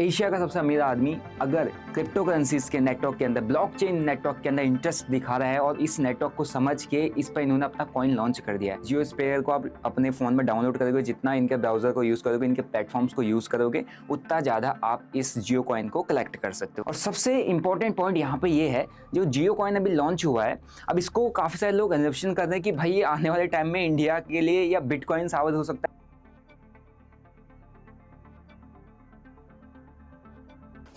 Asia का सबसे अमीर आदमी अगर क्रिप्टो करेंसीज के नेटवर्क के अंदर, ब्लॉकचेन नेटवर्क के अंदर इंटरेस्ट दिखा रहा है और इस नेटवर्क को समझ के इस पर इन्होंने अपना कॉइन लॉन्च कर दिया है। जियो स्पेयर को आप अपने फ़ोन में डाउनलोड करोगे, जितना इनके ब्राउजर को यूज़ करोगे, इनके प्लेटफॉर्म्स को यूज़ करोगे, उतना ज़्यादा आप इस जियो कॉइन को कलेक्ट कर सकते हो। और सबसे इंपॉर्टेंट पॉइंट यहाँ पे ये है, जो जियो कॉइन अभी लॉन्च हुआ है, अब इसको काफ़ी सारे लोग एग्जेप्शन कर रहे हैं कि भाई ये आने वाले टाइम में इंडिया के लिए या बिटकॉइन साबित हो सकता है।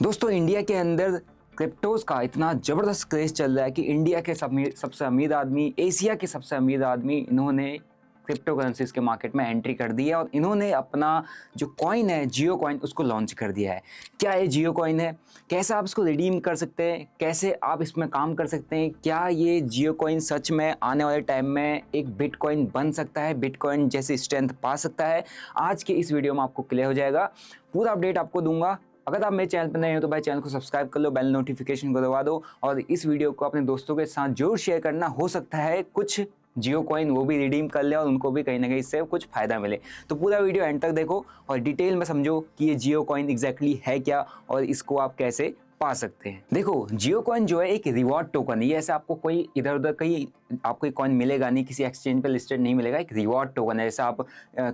दोस्तों, इंडिया के अंदर क्रिप्टोज का इतना ज़बरदस्त क्रेज चल रहा है कि इंडिया के सबसे अमीर आदमी, एशिया के सबसे अमीर आदमी, इन्होंने क्रिप्टो करेंसीज के मार्केट में एंट्री कर दी है और इन्होंने अपना जो कॉइन है, जियो कॉइन, उसको लॉन्च कर दिया है। क्या ये जियो कॉइन है, कैसे आप इसको रिडीम कर सकते हैं, कैसे आप इसमें काम कर सकते हैं, क्या ये जियो कॉइन सच में आने वाले टाइम में एक बिटकॉइन बन सकता है, बिटकॉइन जैसी स्ट्रेंथ पा सकता है, आज के इस वीडियो में आपको क्लियर हो जाएगा। पूरा अपडेट आपको दूंगा। अगर आप मेरे चैनल पर नए हो तो भाई चैनल को सब्सक्राइब कर लो, बेल नोटिफिकेशन को दबा दो और इस वीडियो को अपने दोस्तों के साथ जरूर शेयर करना। हो सकता है कुछ जियो कॉइन वो भी रिडीम कर ले और उनको भी कहीं ना कहीं इससे कुछ फायदा मिले। तो पूरा वीडियो एंड तक देखो और डिटेल में समझो कि ये जियो कॉइन एग्जैक्टली है क्या और इसको आप कैसे पा सकते हैं। देखो, जियो कॉइन जो है एक रिवॉर्ड टोकन है। ये ऐसे आपको कोई इधर उधर कहीं आपको कॉइन मिलेगा नहीं, किसी एक्सचेंज पे लिस्टेड नहीं मिलेगा। एक रिवॉर्ड टोकन है। जैसे आप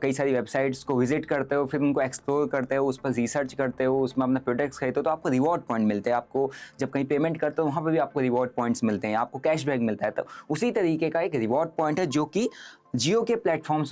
कई सारी वेबसाइट्स को विजिट करते हो, फिर उनको एक्सप्लोर करते हो, उस पर रिसर्च करते हो, उसमें अपना प्रोडक्ट्स खरीदते हो तो आपको रिवॉर्ड पॉइंट मिलते हैं। आपको जब कहीं पेमेंट करते हो वहाँ पर भी आपको रिवॉर्ड पॉइंट्स मिलते हैं, आपको कैशबैक मिलता है। तो उसी तरीके का एक रिवॉर्ड पॉइंट है जो कि जियो के प्लेटफॉर्म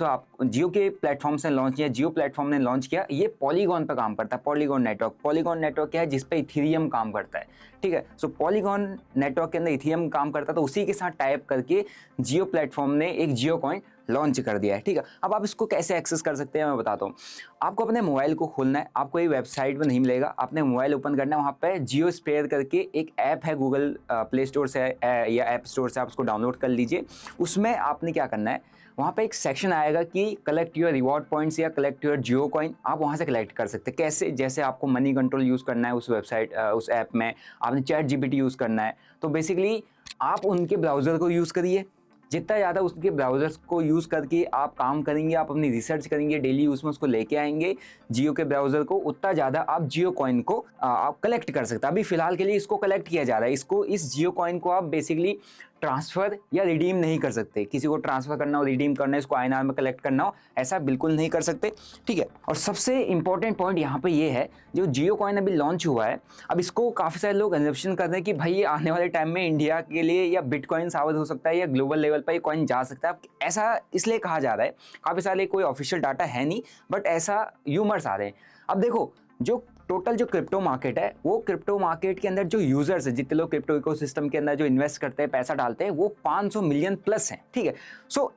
से लॉन्च किया, जियो प्लेटफॉर्म ने लॉन्च किया। ये पॉलीगॉन पर काम करता है, पॉलीगॉन नेटवर्क क्या है, जिस पे इथेरियम काम करता है। ठीक है, सो पॉलीगॉन नेटवर्क के अंदर इथेरियम काम करता है, तो उसी के साथ टाइप करके जियो प्लेटफॉर्म ने एक जियो कॉइन लॉन्च कर दिया है। ठीक है, अब आप इसको कैसे एक्सेस कर सकते हैं मैं बताता हूँ। आपको अपने मोबाइल को खोलना है, आपको ये वेबसाइट पर नहीं मिलेगा, आपने मोबाइल ओपन करना है, वहाँ पे जियो स्पेयर करके एक ऐप है, गूगल प्ले स्टोर से या ऐप स्टोर से आप उसको डाउनलोड कर लीजिए। उसमें आपने क्या करना है, वहाँ पे एक सेक्शन आएगा कि कलेक्ट योर रिवॉर्ड पॉइंट्स या कलेक्ट योर जियो कॉइन। आप वहाँ से कलेक्ट कर सकते हैं। कैसे? जैसे आपको मनी कंट्रोल यूज़ करना है उस वेबसाइट उस ऐप में, आपने चैट जीपीटी यूज़ करना है, तो बेसिकली आप उनके ब्राउज़र को यूज़ करिए। जितना ज़्यादा उसके ब्राउज़र्स को यूज़ करके आप काम करेंगे, आप अपनी रिसर्च करेंगे, डेली यूज़ में उसको लेके आएंगे जियो के ब्राउज़र को, उतना ज़्यादा आप जियो कॉइन को आप कलेक्ट कर सकते हैं। अभी फ़िलहाल के लिए इसको कलेक्ट किया जा रहा है। इस जियो कॉइन को आप बेसिकली ट्रांसफ़र या रिडीम नहीं कर सकते। किसी को ट्रांसफ़र करना हो, रिडीम करना है, इसको आईएनआर में कलेक्ट करना हो, ऐसा बिल्कुल नहीं कर सकते। ठीक है, और सबसे इंपॉर्टेंट पॉइंट यहाँ पे ये है, जो जियो कॉइन अभी लॉन्च हुआ है, अब इसको काफ़ी सारे लोग एग्जेप्शन कर रहे हैं कि भाई ये आने वाले टाइम में इंडिया के लिए या बिटकॉइन साबित हो सकता है या ग्लोबल लेवल पर ये कॉइन जा सकता है। ऐसा इसलिए कहा जा रहा है, काफ़ी सारे कोई ऑफिशियल डाटा है नहीं, बट ऐसा यूमर्स आ रहे हैं। अब देखो, जो टोटल जो क्रिप्टो मार्केट है, वो क्रिप्टो मार्केट के अंदर जो यूजर्स है, जितने लोग क्रिप्टो इकोसिस्टम के अंदर जो इन्वेस्ट करते हैं, पैसा डालते हैं, वो 500 मिलियन प्लस हैं। ठीक है, सो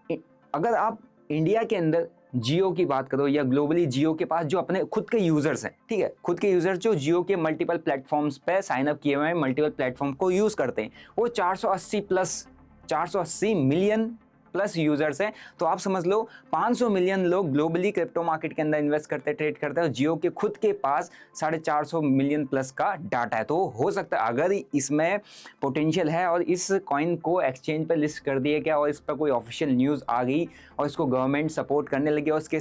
अगर आप इंडिया के अंदर जियो की बात करो या ग्लोबली जियो के पास जो अपने खुद के यूजर्स हैं, ठीक है, खुद के यूजर्स जो जियो के मल्टीपल प्लेटफॉर्म्स पे साइन अप किए हुए हैं, मल्टीपल प्लेटफॉर्म को यूज करते हैं, वो 480 मिलियन प्लस यूजर्स हैं। तो आप समझ लो 500 मिलियन लोग ग्लोबली क्रिप्टो मार्केट के अंदर इन्वेस्ट करते, ट्रेड करते हैं, और जियो के खुद के पास 450 मिलियन प्लस का डाटा है। तो हो सकता है अगर इसमें पोटेंशियल है और इस कॉइन को एक्सचेंज पर लिस्ट कर दिया गया और इस पर कोई ऑफिशियल न्यूज़ आ गई और इसको गवर्नमेंट सपोर्ट करने लगी और उसके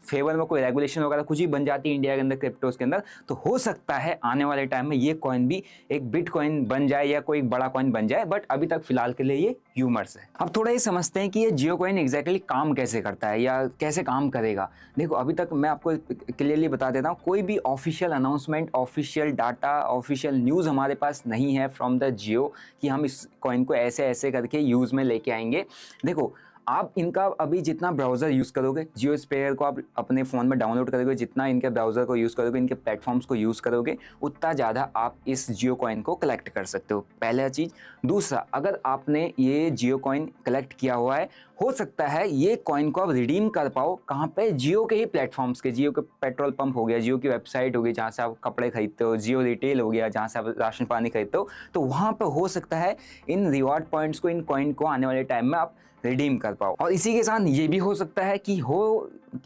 फेवर में कोई रेगुलेशन वगैरह कुछ ही बन जाती है इंडिया के अंदर क्रिप्टोज के अंदर, तो हो सकता है आने वाले टाइम में ये कॉइन भी एक बिटकॉइन बन जाए या कोई बड़ा कॉइन बन जाए। बट अभी तक फिलहाल के लिए ये ह्यूमर्स है। अब थोड़ा ये समझते हैं कि ये जियो कॉइन एग्जैक्टली काम कैसे करता है या कैसे काम करेगा। देखो, अभी तक मैं आपको क्लियरली बता देता हूँ, कोई भी official announcement, official data, official news हमारे पास नहीं है फ्रॉम द जियो कि हम इस कॉइन को ऐसे ऐसे करके यूज़ में लेके आएंगे। देखो, आप इनका अभी जितना ब्राउज़र यूज़ करोगे, जियो स्पेयर को आप अपने फ़ोन में डाउनलोड करोगे, जितना इनके ब्राउज़र को यूज़ करोगे, इनके प्लेटफॉर्म्स को यूज़ करोगे, उतना ज़्यादा आप इस जियो कॉइन को कलेक्ट कर सकते हो। पहला चीज़। दूसरा, अगर आपने ये जियो कॉइन कलेक्ट किया हुआ है, हो सकता है ये कॉइन को आप रिडीम कर पाओ कहाँ पे, जियो के ही प्लेटफॉर्म्स के, जियो के पेट्रोल पंप हो गया, जियो की वेबसाइट हो गई जहाँ से आप कपड़े खरीदते हो, जियो रिटेल हो गया जहाँ से आप राशन पानी खरीदते हो, तो वहाँ पे हो सकता है इन रिवॉर्ड पॉइंट्स को, इन कॉइन को आने वाले टाइम में आप रिडीम कर पाओ। और इसी के साथ ये भी हो सकता है कि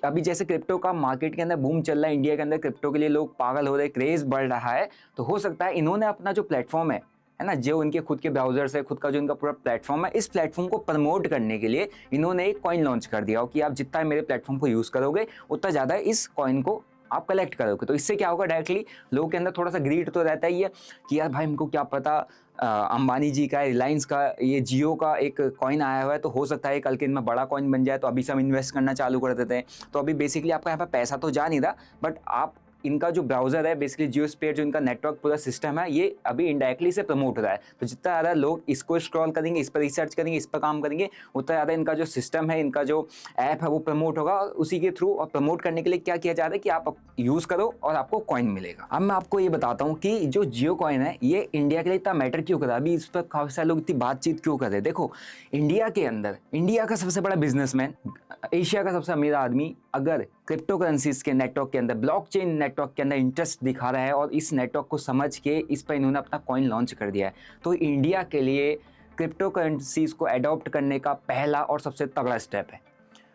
अभी जैसे क्रिप्टो का मार्केट के अंदर बूम चल रहा है, इंडिया के अंदर क्रिप्टो के लिए लोग पागल हो रहे हैं, क्रेज बढ़ रहा है, तो हो सकता है इन्होंने अपना जो प्लेटफॉर्म है ना, जो इनके खुद के ब्राउजर्स है, खुद का जो इनका पूरा प्लेटफॉर्म है, इस प्लेटफॉर्म को प्रमोट करने के लिए इन्होंने एक कॉइन लॉन्च कर दिया हो कि आप जितना मेरे प्लेटफॉर्म को यूज़ करोगे उतना ज़्यादा इस कॉइन को आप कलेक्ट करोगे। तो इससे क्या होगा, डायरेक्टली लोगों के अंदर थोड़ा सा ग्रीड तो रहता ही है कि यार भाई हमको क्या पता, अंबानी जी का, रिलायंस का, ये जियो का एक कॉइन आया हुआ है, तो हो सकता है कल के दिन में बड़ा कॉइन बन जाए, तो अभी से हम इन्वेस्ट करना चालू कर देते हैं। तो अभी बेसिकली आपका यहाँ पर पैसा तो जा नहीं रहा, बट आप इनका जो ब्राउजर है, बेसिकली जियोस्फीयर जो इनका नेटवर्क पूरा सिस्टम है, ये अभी इनडायरेक्टली से प्रमोट हो रहा है। तो जितना ज़्यादा लोग इसको स्क्रॉल करेंगे, इस पर रिसर्च करेंगे, इस पर काम करेंगे, उतना ज़्यादा इनका जो सिस्टम है, इनका जो ऐप है वो प्रमोट होगा। और उसी के थ्रू, और प्रमोट करने के लिए क्या किया जा रहा है कि आप यूज़ करो और आपको कॉइन मिलेगा। अब मैं आपको ये बताता हूँ कि जो जियो कॉइन है ये इंडिया के लिए इतना मैटर क्यों कर रहा है, अभी इस पर काफ़ी सारे लोग इतनी बातचीत क्यों कर रहे हैं। देखो, इंडिया के अंदर, इंडिया का सबसे बड़ा बिजनेसमैन, एशिया का सबसे अमीर आदमी अगर क्रिप्टो करेंसीज के नेटवर्क के अंदर, ब्लॉकचेन नेटवर्क के अंदर इंटरेस्ट दिखा रहा है और इस नेटवर्क को समझ के इस पर इन्होंने अपना कॉइन लॉन्च कर दिया है, तो इंडिया के लिए क्रिप्टो करेंसीज को अडॉप्ट करने का पहला और सबसे तगड़ा स्टेप है।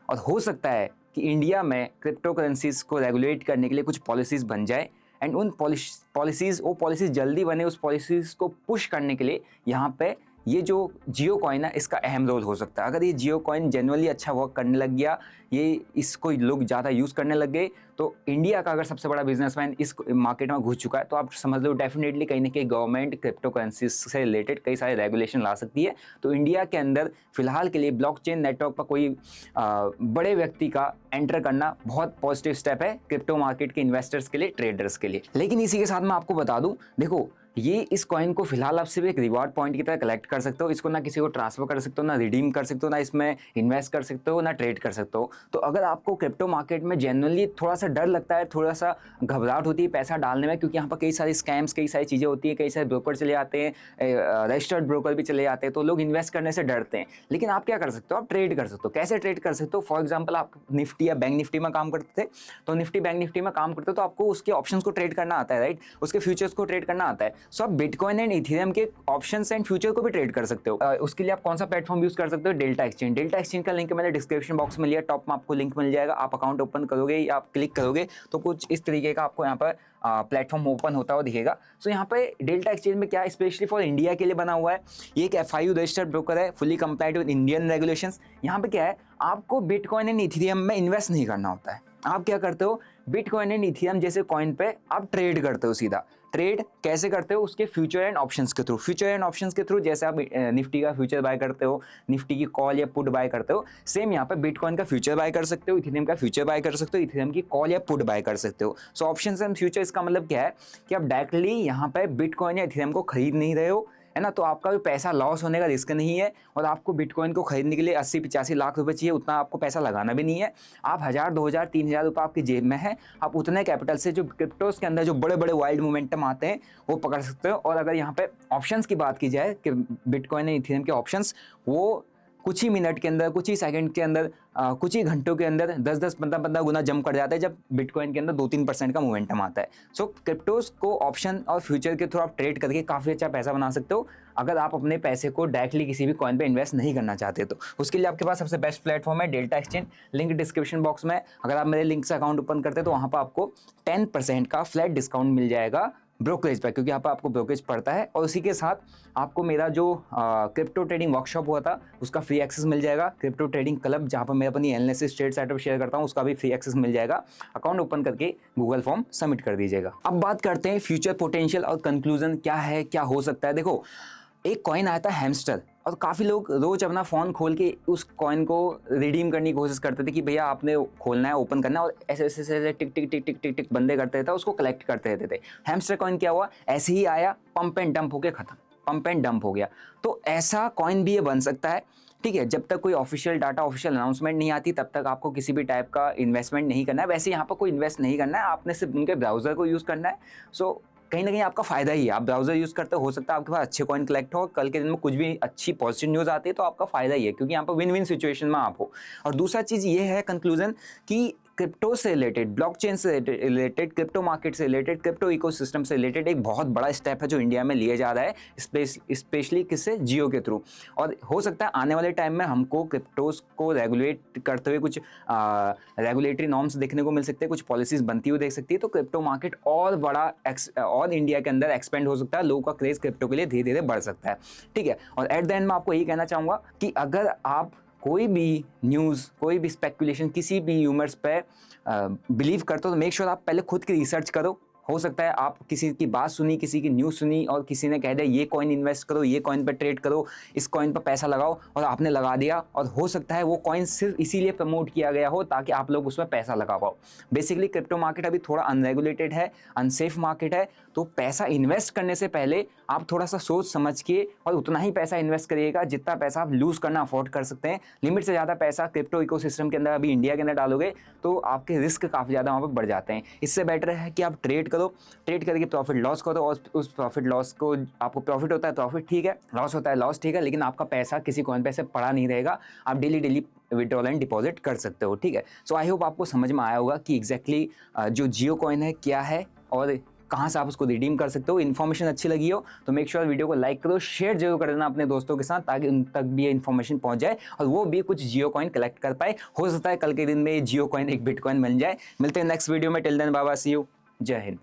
और हो सकता है कि इंडिया में क्रिप्टो करेंसीज को रेगुलेट करने के लिए कुछ पॉलिसीज बन जाए, एंड उन पॉलिसीज जल्दी बने, उस पॉलिसीज को पुश करने के लिए यहाँ पे ये जो जियो कॉइन है इसका अहम रोल हो सकता है। अगर ये जियो कॉइन जेन्युइनली अच्छा वर्क करने लग गया, ये इसको लोग ज़्यादा यूज़ करने लग गए, तो इंडिया का अगर सबसे बड़ा बिजनेसमैन इस मार्केट में घुस चुका है, तो आप समझ लो डेफिनेटली कहीं ना कहीं गवर्नमेंट क्रिप्टो करेंसी से रिलेटेड कई सारे रेगुलेशन ला सकती है। तो इंडिया के अंदर फिलहाल के लिए ब्लॉकचेन नेटवर्क पर कोई बड़े व्यक्ति का एंटर करना बहुत पॉजिटिव स्टेप है क्रिप्टो मार्केट के इन्वेस्टर्स के लिए, ट्रेडर्स के लिए। लेकिन इसी के साथ मैं आपको बता दूं, देखो ये इस कॉइन को फिलहाल आप सिर्फ एक रिवार्ड पॉइंट की तरह कलेक्ट कर सकते हो, इसको ना किसी को ट्रांसफर कर सकते हो, ना रिडीम कर सकते हो, ना इसमें इन्वेस्ट कर सकते हो, ना ट्रेड कर सकते हो। तो अगर आपको क्रिप्टो मार्केट में जेन्युइनली थोड़ा सा डर लगता है, थोड़ा सा घबराहट होती है पैसा डालने में, क्योंकि यहाँ पर कई सारी स्कैम्स, कई सारी चीज़ें होती हैं, कई सारे ब्रोकर चले आते हैं, रजिस्टर्ड ब्रोकर भी चले जाते हैं, तो लोग इन्वेस्ट करने से डरते हैं। लेकिन आप क्या कर सकते हो, आप ट्रेड कर सकते हो। कैसे ट्रेड कर सकते हो? फॉर एग्जाम्पल, आप निफ्टी या बैंक निफ्टी में काम करते थे, तो निफ्टी बैंक निफ्टी में काम करते हो तो आपको उसके ऑप्शंस को ट्रेड करना आता है, राइट, उसके फ्यूचर्स को ट्रेड करना आता है। सो आप बिटकॉइन एंड इथेरियम के ऑप्शंस एंड फ्यूचर को भी ट्रेड कर सकते हो। उसके लिए आप कौन सा प्लेटफॉर्म यूज कर सकते हो? Delta exchange. डेल्टा एक्सचेंज का लिंक मैंने डिस्क्रिप्शन बॉक्स में लिया, टॉप में आपको लिंक मिल जाएगा। आप अकाउंट ओपन करोगे या आप क्लिक करोगे तो कुछ इस तरीके का आपको यहाँ पर प्लेटफॉर्म ओपन होता हुआ दिखेगा। सो यहाँ पे डेल्टा एक्सचेंज में क्या स्पेशली फॉर इंडिया के लिए बना हुआ है, ये एक FIU रजिस्टर्ड ब्रोकर है, fully complied with Indian regulations. यहाँ पे क्या है, आपको बिटकॉइन एंड इथेरियम में इन्वेस्ट नहीं करना होता है। आप क्या करते हो, बिटकॉइन एंड इथेरियम जैसे कॉइन पे आप ट्रेड करते हो। सीधा ट्रेड कैसे करते हो? उसके फ्यूचर एंड ऑप्शंस के थ्रू। फ्यूचर एंड ऑप्शंस के थ्रू जैसे आप निफ्टी का फ्यूचर बाय करते हो, निफ्टी की कॉल या पुट बाय करते हो, सेम यहाँ पे बिटकॉइन का फ्यूचर बाय कर सकते हो, इथेरियम का फ्यूचर बाय कर सकते हो, इथेरियम की कॉल या पुट बाय कर सकते हो। सो ऑप्शंस एंड फ्यूचर, इसका मतलब क्या है कि आप डायरेक्टली यहाँ पे बिटकॉइन या इथेरियम को खरीद नहीं रहे हो, है ना। तो आपका भी पैसा लॉस होने का रिस्क नहीं है, और आपको बिटकॉइन को खरीदने के लिए 80-85 लाख रुपए चाहिए, उतना आपको पैसा लगाना भी नहीं है। आप 1000, 2000, 3000 रुपये आपकी जेब में है, आप उतने कैपिटल से जो क्रिप्टोज के अंदर जो बड़े बड़े वाइल्ड मोमेंटम आते हैं वो पकड़ सकते हो। और अगर यहाँ पे ऑप्शंस की बात की जाए कि बिटकॉइन एंड इथेरियम के ऑप्शंस, वो कुछ ही मिनट के अंदर, कुछ ही सेकंड के अंदर, कुछ ही घंटों के अंदर 10-10, 15-15 गुना जंप कर जाता है जब बिटकॉइन के अंदर 2-3% का मोमेंटम आता है। सो क्रिप्टोज को ऑप्शन और फ्यूचर के थ्रू आप ट्रेड करके काफ़ी अच्छा पैसा बना सकते हो, अगर आप अपने पैसे को डायरेक्टली किसी भी कॉइन पे इन्वेस्ट नहीं करना चाहते। तो उसके लिए आपके पास सबसे बेस्ट प्लेटफॉर्म है delta exchange, link description box में। अगर आप मेरे लिंक से अकाउंट ओपन करते हैं तो वहाँ पर आपको 10% का फ्लैट डिस्काउंट मिल जाएगा ब्रोकरेज पर, क्योंकि यहाँ पर आपको ब्रोकरेज पड़ता है। और उसी के साथ आपको मेरा जो क्रिप्टो ट्रेडिंग वर्कशॉप हुआ था उसका फ्री एक्सेस मिल जाएगा। क्रिप्टो ट्रेडिंग क्लब, जहाँ पर मैं अपनी एनालिसिस ट्रेड सेटअप शेयर करता हूँ, उसका भी फ्री एक्सेस मिल जाएगा। अकाउंट ओपन करके गूगल फॉर्म सबमिट कर दीजिएगा। अब बात करते हैं फ्यूचर पोटेंशियल और कंक्लूजन क्या है, क्या हो सकता है। देखो, एक कॉइन आया था हैमस्टर, और काफ़ी लोग रोज अपना फ़ोन खोल के उस कॉइन को रिडीम करने की कोशिश करते थे कि भैया आपने खोलना है, ओपन करना है, और ऐसे ऐसे ऐसे टिक टिक टिक टिक टिक टिक बंदे करते थे, उसको कलेक्ट करते रहते थे। हैमस्टर कॉइन क्या हुआ, ऐसे ही आया, पंप एंड डंप होकर खत्म, पंप एंड डंप हो गया। तो ऐसा कॉइन भी ये बन सकता है, ठीक है। जब तक कोई ऑफिशियल डाटा, ऑफिशियल अनाउंसमेंट नहीं आती, तब तक आपको किसी भी टाइप का इन्वेस्टमेंट नहीं करना है। वैसे यहाँ पर कोई इन्वेस्ट नहीं करना है, आपने सिर्फ उनके ब्राउज़र को यूज़ करना है। सो कहीं ना कहीं आपका फायदा ही है, आप ब्राउजर यूज़ करते हो सकता है आपके पास अच्छे कॉइन कलेक्ट हो, कल के दिन में कुछ भी अच्छी पॉजिटिव न्यूज़ आती है तो आपका फायदा ही है, क्योंकि यहाँ पर विन विन सिचुएशन में आप हो। और दूसरा चीज़ ये है कंक्लूजन कि क्रिप्टो से रिलेटेड, ब्लॉकचेन से रिलेटेड, क्रिप्टो मार्केट से रिलेटेड, क्रिप्टो इकोसिस्टम से रिलेटेड एक बहुत बड़ा स्टेप है जो इंडिया में लिया जा रहा है, स्पेशली किससे, जियो के थ्रू। और हो सकता है आने वाले टाइम में हमको क्रिप्टोज को रेगुलेट करते हुए कुछ रेगुलेटरी नॉर्म्स देखने को मिल सकते हैं, कुछ पॉलिसीज बनती हुई देख सकती है। तो क्रिप्टो मार्केट और बड़ा और इंडिया के अंदर एक्सपेंड हो सकता है, लोगों का क्रेज क्रिप्टो के लिए धीरे धीरे बढ़ सकता है, ठीक है। और एट द एंड में आपको यही कहना चाहूँगा कि अगर आप कोई भी न्यूज़, कोई भी स्पेकुलेशन, किसी भी यूमर्स पे बिलीव करते हो तो मेक श्योर आप पहले खुद की रिसर्च करो। हो सकता है आप किसी की बात सुनी, किसी की न्यूज़ सुनी और किसी ने कह दिया ये कॉइन इन्वेस्ट करो, ये कॉइन पे ट्रेड करो, इस कॉइन पर पैसा लगाओ, और आपने लगा दिया, और हो सकता है वो कॉइन सिर्फ इसीलिए प्रमोट किया गया हो ताकि आप लोग उसमें पैसा लगा पाओ। बेसिकली क्रिप्टो मार्केट अभी थोड़ा अनरेगुलेटेड है, अनसेफ मार्केट है, तो पैसा इन्वेस्ट करने से पहले आप थोड़ा सा सोच समझ के और उतना ही पैसा इन्वेस्ट करिएगा जितना पैसा आप लूज़ करना अफोर्ड कर सकते हैं। लिमिट से ज़्यादा पैसा क्रिप्टो इकोसिस्टम के अंदर अभी इंडिया के अंदर डालोगे तो आपके रिस्क काफ़ी ज़्यादा वहाँ पर बढ़ जाते हैं। इससे बेटर है कि आप ट्रेड करो, ट्रेड करके प्रॉफिट लॉस करो, और उस प्रॉफिट लॉस को, आपको प्रॉफिट होता है प्रॉफिट ठीक है, लॉस होता है लॉस ठीक है, लेकिन आपका पैसा किसी कॉइन पे से पड़ा नहीं रहेगा। आप डेली विड्रॉल एंड डिपॉजिट कर सकते हो, ठीक है। सो आई होप आपको समझ में आया होगा कि एग्जैक्टली जो जियो कॉइन है क्या है और कहाँ से आप उसको रिडीम कर सकते हो। इन्फॉर्मेशन अच्छी लगी हो तो मेक श्योर वीडियो को लाइक करो, शेयर जरूर कर देना अपने दोस्तों के साथ ताकि उन तक भी ये इन्फॉर्मेशन पहुंच जाए और वो भी कुछ जियो कॉइन कलेक्ट कर पाए। हो सकता है कल के दिन में जियो कॉइन एक बिटकॉइन बन जाए। मिलते हैं नेक्स्ट वीडियो में, till then bye bye, see you, Jai Hind.